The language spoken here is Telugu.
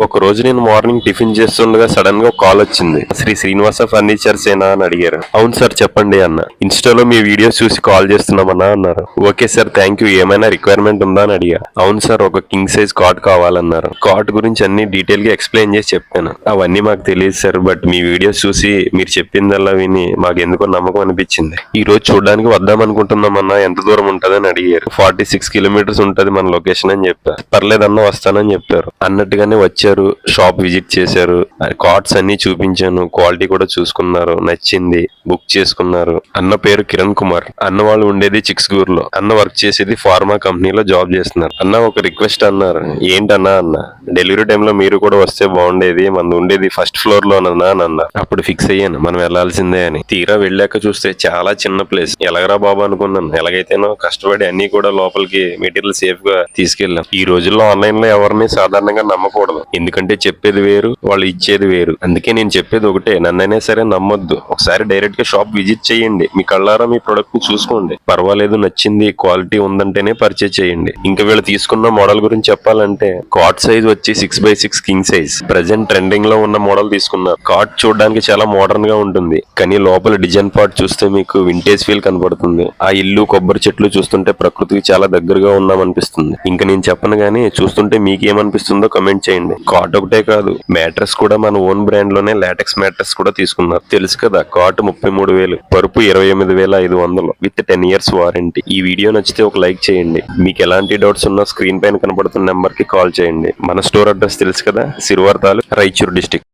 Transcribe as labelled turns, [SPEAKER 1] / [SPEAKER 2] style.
[SPEAKER 1] ఒక రోజు నేను మార్నింగ్ టిఫిన్ చేస్తుండగా సడన్ గా కాల్ వచ్చింది. శ్రీ శ్రీనివాస ఫర్నిచర్స్ ఏనా అని అడిగారు. అవును సార్ చెప్పండి అన్న. ఇన్స్టాలో మీ వీడియోస్ చూసి కాల్ చేస్తున్నామన్నా అన్నారు. ఓకే సార్ థ్యాంక్ యూ, ఏమైనా రిక్వైర్మెంట్ ఉందా అని అడిగా. అవును సార్ ఒక కింగ్ సైజ్ కాట్ కావాలన్నారు. కాట్ గురించి అన్ని డీటెయిల్ గా ఎక్స్ప్లెయిన్ చేసి చెప్పాను. అవన్నీ మాకు తెలియదు సార్, బట్ మీ వీడియోస్ చూసి మీరు చెప్పిందల్లా విని మాకు ఎందుకో నమ్మకం అనిపించింది. ఈ రోజు చూడడానికి వద్దాం అనుకుంటున్నామన్నా, ఎంత దూరం ఉంటదని అడిగారు. 46 కిలోమీటర్స్ ఉంటది మన లొకేషన్ అని చెప్పారు. పర్లేదన్నా వస్తానని చెప్పారు. అన్నట్టుగానే వచ్చారు, షాప్ విజిట్ చేశారు, కార్డ్స్ అన్ని చూపించాను, క్వాలిటీ కూడా చూసుకున్నారు, నచ్చింది, బుక్ చేసుకున్నారు. అన్న పేరు కిరణ్ కుమార్. అన్న వాళ్ళు ఉండేది చిక్స్గూర్ లో. అన్న వర్క్ చేసేది ఫార్మా కంపెనీలో జాబ్ చేస్తున్నారు. అన్న ఒక రిక్వెస్ట్ అన్నారు. ఏంటన్నా అన్న, డెలివరీ టైంలో మీరు కూడా వస్తే బాగుండేది, మన ఉండేది ఫస్ట్ ఫ్లోర్ లోనన్నా అని అన్నారు. అప్పుడు ఫిక్స్ అయ్యాను మనం వెళ్లాల్సిందే అని. తీరా వెళ్ళాక చూస్తే చాలా చిన్న ప్లేస్. ఎలాగరా బాబు అనుకున్నాను. ఎలాగైతేనో కష్టపడి అన్ని కూడా లోపలికి మెటీరియల్ సేఫ్ గా తీసుకెళ్ళాం. ఈ రోజుల్లో ఆన్లైన్ లో ఎవరిని సాధారణంగా నమ్మకూడదు, ఎందుకంటే చెప్పేది వేరు, వాళ్ళు ఇచ్చేది వేరు. అందుకే నేను చెప్పేది ఒకటే, నన్నైనా సరే నమ్మొద్దు. ఒకసారి డైరెక్ట్ గా షాప్ విజిట్ చేయండి, మీ కళ్ళారా మీ ప్రొడక్ట్ ని చూసుకోండి. పర్వాలేదు, నచ్చింది, క్వాలిటీ ఉందంటేనే పర్చేజ్ చేయండి. ఇంకా వీళ్ళు తీసుకున్న మోడల్ గురించి చెప్పాలంటే, కాట్ సైజ్ వచ్చి 6x6 king size. Present trending లో ఉన్న మోడల్ తీసుకున్నారు. కాట్ చూడడానికి చాలా మోడర్న్ గా ఉంటుంది, కానీ లోపల డిజైన్ పార్ట్ చూస్తే మీకు వింటేజ్ ఫీల్ కనబడుతుంది. ఆ ఇల్లు, కొబ్బరి చెట్లు చూస్తుంటే ప్రకృతికి చాలా దగ్గరగా ఉన్నామనిపిస్తుంది. ఇంకా నేను చెప్పను గానీ చూస్తుంటే మీకేమనిపిస్తుందో కమెంట్ చేయండి. కాట్ ఒకటే కాదు, మ్యాట్రెస్ కూడా మన ఓన్ బ్రాండ్ లోనే లాటెక్స్ మ్యాట్రెస్ కూడా తీసుకున్నారు. తెలుసు కదా, కాట్ 33,000, పరుపు 28,500 విత్ 10 years వారంటీ. ఈ వీడియో నచ్చితే ఒక లైక్ చేయండి. మీకు ఎలాంటి డౌట్స్ ఉన్నా స్క్రీన్ పైన కనబడుతున్న నెంబర్ కి కాల్ చేయండి. మన స్టోర్ అడ్రస్ తెలుసు కదా, సిరువర్తాలు, రాయచూర్ డిస్ట్రిక్ట్.